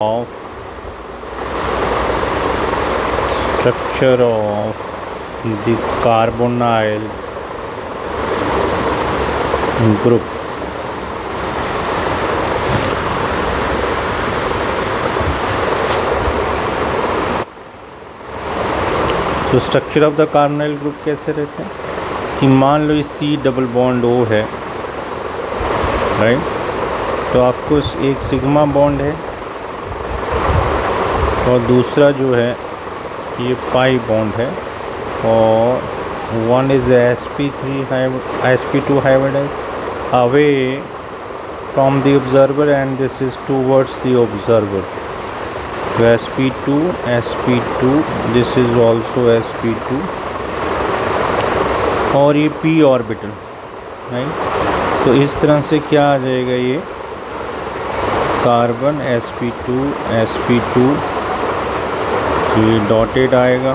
of structure of the carbonyl group. तो structure of the carbonyl group कैसे रहते हैं कि मान लो ये C डबल बॉन्ड O है, राइट। तो आपको एक सिग्मा बॉन्ड है और दूसरा जो है ये पाई बॉन्ड है, और one is sp2 hybridized away from the observer and this is towards the observer. So sp2 this is also sp2 और ये p ऑर्बिटल, राइट। तो इस तरह से क्या आ जाएगा, ये कार्बन sp2 ये डॉटेड आएगा,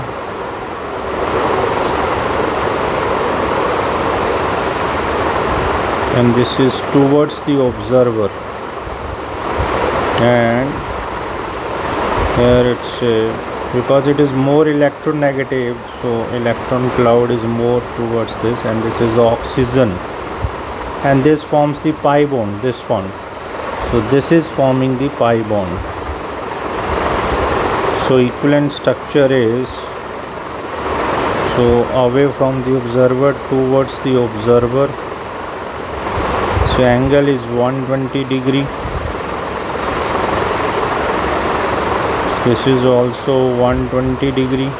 and this is towards the observer, and here it's because it is more electronegative, so electron cloud is more towards this, and this is oxygen, and this forms the pi bond, this one. So this is forming the pi bond. So equivalent structure is, so away from the observer towards the observer, so angle is 120 degree. This is also 120 degree.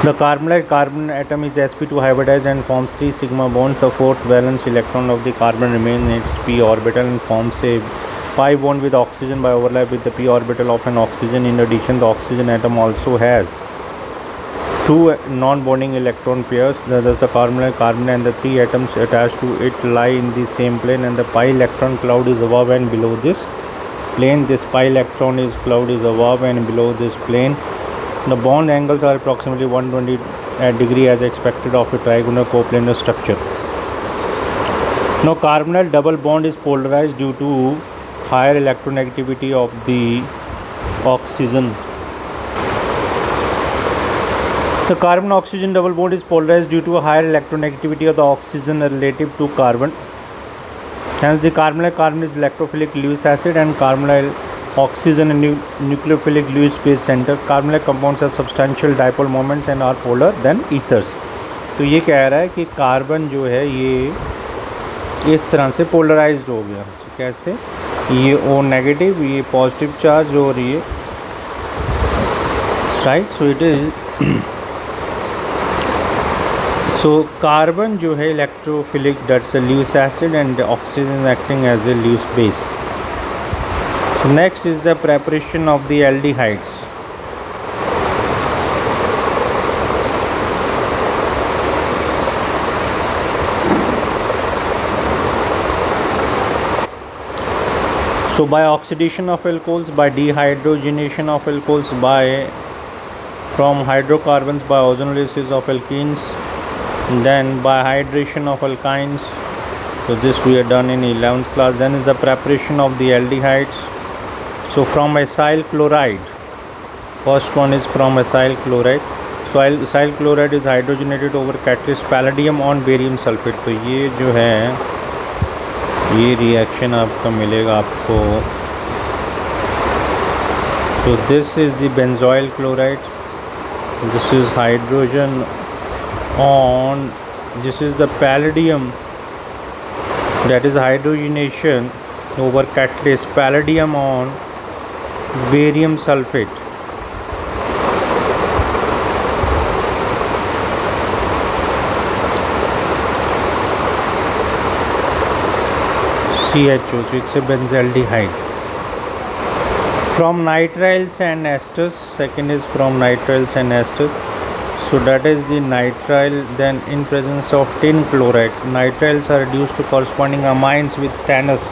The carbon atom is sp2 hybridized and forms 3 sigma bonds. The fourth valence electron of the carbon remains in its p orbital and forms a pi bond with oxygen by overlap with the p orbital of an oxygen. In addition, the oxygen atom also has 2 non-bonding electron pairs. Thus, the carbon and the 3 atoms attached to it lie in the same plane, and the pi electron cloud is above and below this plane. This pi electron cloud is above and below this plane. The bond angles are approximately 120 degree as expected of a trigonal coplanar structure. Now, carbonyl double bond is polarized due to higher electronegativity of the oxygen. The carbon-oxygen double bond is polarized due to a higher electronegativity of the oxygen relative to carbon. Hence, the carbonyl carbon is electrophilic Lewis acid and carbonyl oxygen and nucleophilic Lewis base center. Carbonyl compounds have substantial dipole moments and are polar than ethers. तो ये कह रहा है कि carbon जो है ये इस तरह से पोलराइज्ड हो गया। कैसे, ये O नेगेटिव, ये पॉजिटिव चार्ज और ये right. So it is so carbon जो है electrophilic, that's a Lewis acid, and oxygen acting as a Lewis base. So next is the preparation of the aldehydes. So by oxidation of alcohols, by dehydrogenation of alcohols, from hydrocarbons, by ozonolysis of alkenes, then by hydration of alkynes. So this we have done in 11th class. Then is the preparation of the aldehydes. So from acyl chloride, first one is from acyl chloride. So acyl chloride is hydrogenated over catalyst palladium on barium sulfate. तो ये जो है ये reaction आपका मिलेगा आपको. So this is the benzoyl chloride. This is hydrogen on, this is the palladium, that is hydrogenation over catalyst palladium on barium sulfate. CHO, so it's a benzaldehyde. From nitriles and esters, second is from nitriles and esters. So that is the nitrile. Then in presence of tin chlorides, nitriles are reduced to corresponding amines with stannous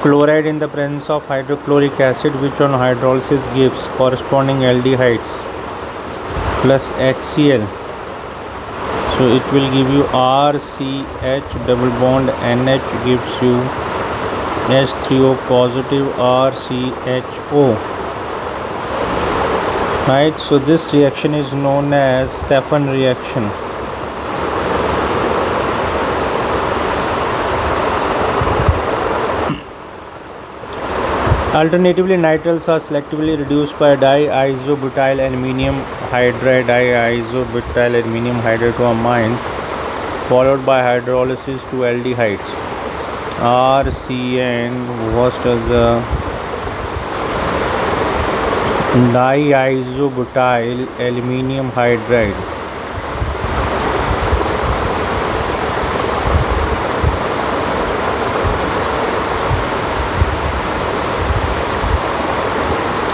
chloride in the presence of hydrochloric acid, which on hydrolysis gives corresponding aldehydes plus HCl. So it will give you RCH double bond NH gives you H3O positive RCHO. Right, so this reaction is known as Stefan reaction. Alternatively, nitriles are selectively reduced by diisobutyl aluminium hydride to amines, followed by hydrolysis to aldehydes. RCN was the diisobutyl aluminium hydride.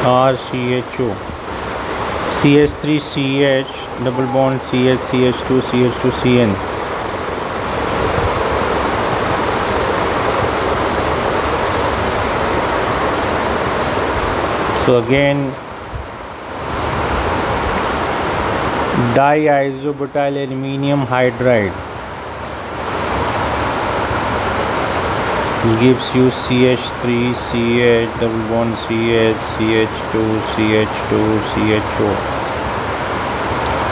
RCHO. CH3CH double bond CH2 CH2CN. So again, diisobutyl aluminium hydride gives you CH3 CH double bond CH CH2 CH2 CHO.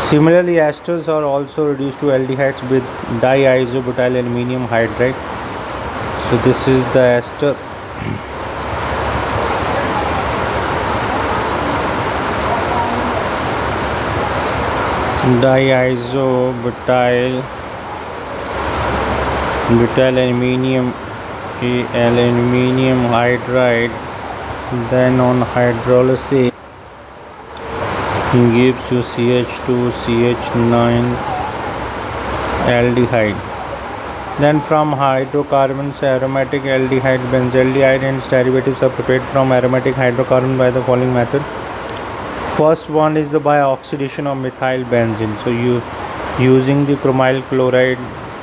Similarly, esters are also reduced to aldehydes with diisobutyl aluminium hydride. So this is the ester. Diisobutyl aluminium hydride, then on hydrolysis gives you CH2 CH9 aldehyde. Then from hydrocarbons, aromatic aldehyde, benzaldehyde and its derivatives are prepared from aromatic hydrocarbon by the following method. First one is the by oxidation of methyl benzene. So you using the chromyl chloride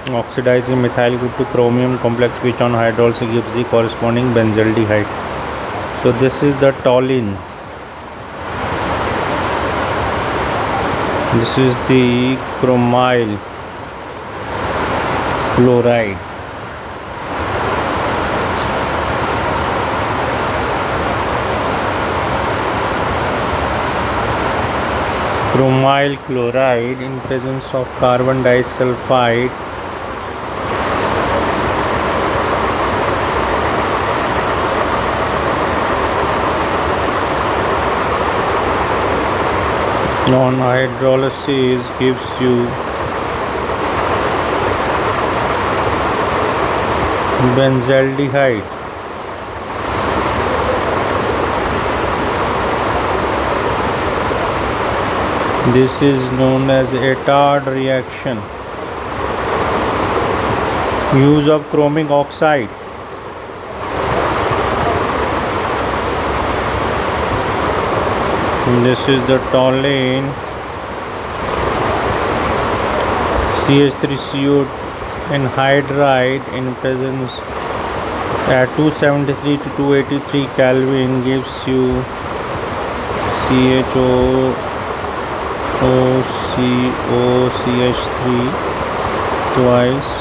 oxidizing methyl group to chromium complex, which on hydrolysis gives the corresponding benzaldehyde. So this is the toluene. This is the chromyl chloride. Chromyl chloride in presence of carbon disulfide on hydrolysis gives you benzaldehyde. This is known as Attard reaction. Use of chromic oxide. This is the toluene CH3CO anhydride in presence at 273 to 283 Kelvin gives you CHOCOCH3 twice.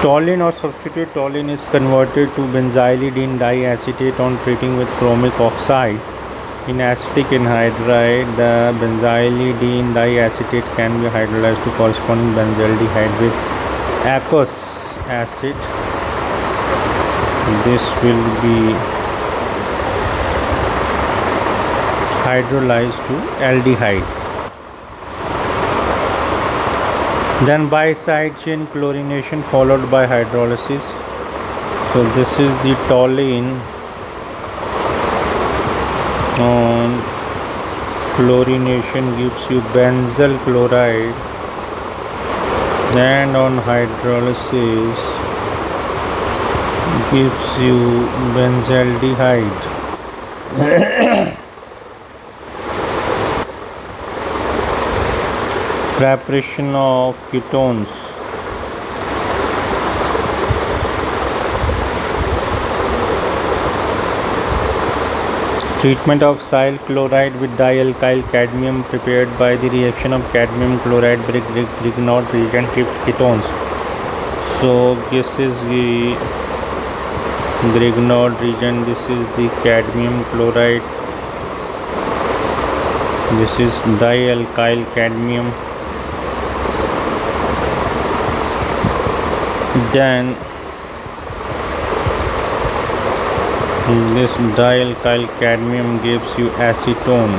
Toluene or substitute toluene is converted to benzylidene diacetate on treating with chromic oxide. In acetic anhydride, the benzylidene diacetate can be hydrolyzed to corresponding benzaldehyde with aqueous acid. This will be hydrolyzed to aldehyde. Then by side chain chlorination followed by hydrolysis. So this is the toluene on chlorination gives you benzyl chloride, and on hydrolysis gives you benzaldehyde. Preparation of ketones. Treatment of silyl chloride with dialkyl cadmium prepared by the reaction of cadmium chloride with Grignard reagent gives ketones. So this is the Grignard reagent, this is the cadmium chloride, this is dialkyl cadmium. Then this dialkyl cadmium gives you acetone.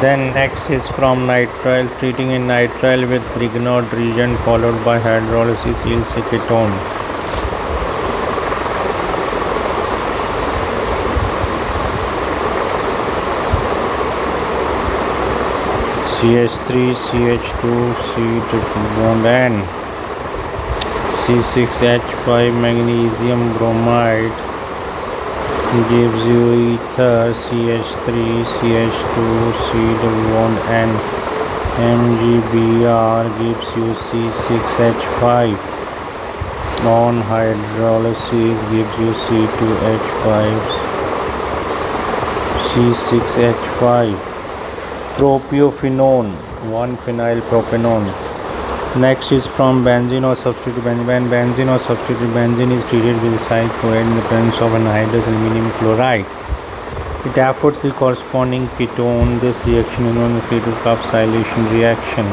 Then next is from nitrile. Treating in nitrile with Grignard reagent followed by hydrolysis yields a ketone. CH3, CH2, C triple bond N, C6H5 magnesium bromide gives you ether, CH3, CH2, C double bond N, MgBr gives you C6H5. On hydrolysis gives you C2H5, C6H5. Propionone, 1-phenylpropanone. Next is from benzene or substitute benzene. When benzene or substitute benzene is treated with cyclohydride in the presence of anhydrous aluminum chloride, it affords the corresponding ketone. This reaction is known as ketocapsylation reaction.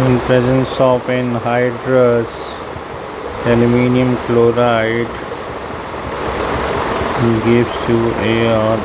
In presence of anhydrous aluminum chloride gives you AR